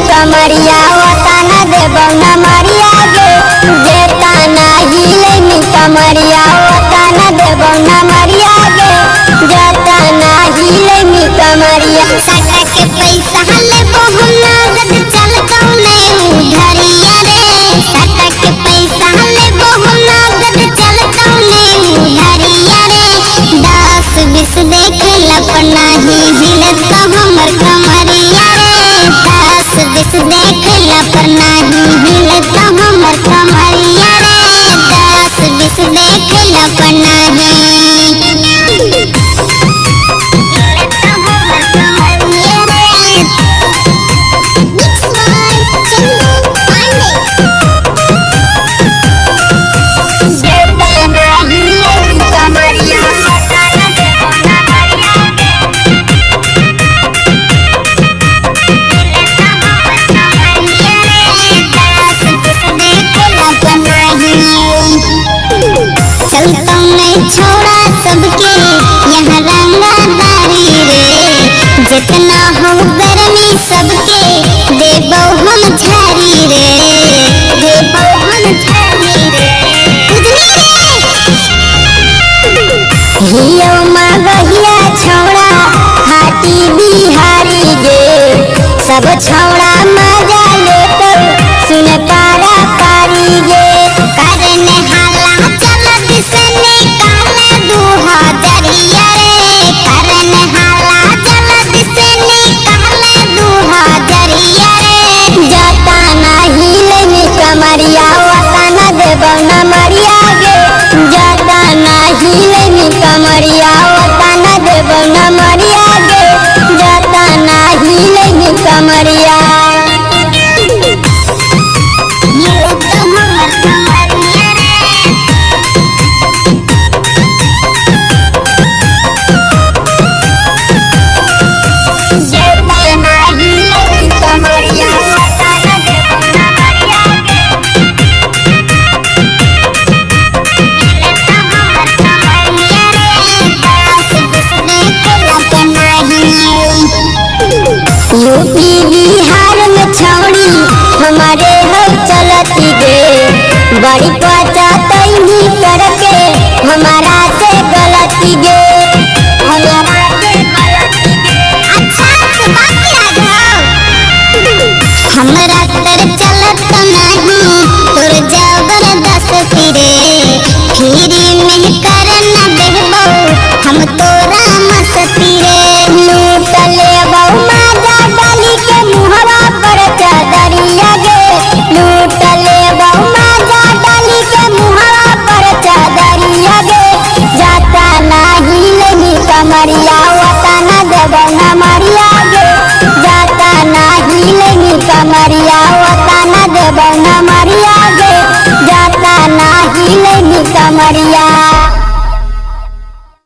कमरिया वतना देबौ न मरिया गे, जेता नाही लेनी कमरिया वतना देबौ न मरिया गे, जेता नाही लेनी कमरिया। सटा के पैसा लेबौ हम नगद चल कौने उधरिया रे, सटा के पैसा लेबौ हम नगद चल कौने उधरिया रे। 10-20 देखे लपना ही हिलत हमर कमरिया रे, 10-20 देखे लपना ही हिलत हमर कमरिया रे, 10-20 देखे लपना छोड़ा सबके यहाँ रंगदारी रे, जितना हो गर्मी सबके देबौ हम झारी रे, देबौ हम झारी रे। हियो मगहिया छौड़ा हाटी बिहारी गे, सब छौड़ा मजा लेतौ सुन पारा पारी गे। करने हाला चल दिसने काले दूहा दरिया रे, करने हाला चल दिसने काले दूहा दरिया रे। जाता नाही लेनी कमरिया वतना देबौ न मरिया गे, जाता नाही लेनी कमरिया वतना देबौ न मरिया गे, जाता नाही लेनी कमरिया। यूपी बिहार में छौड़ी हमारे हो चलती गे, बड़ी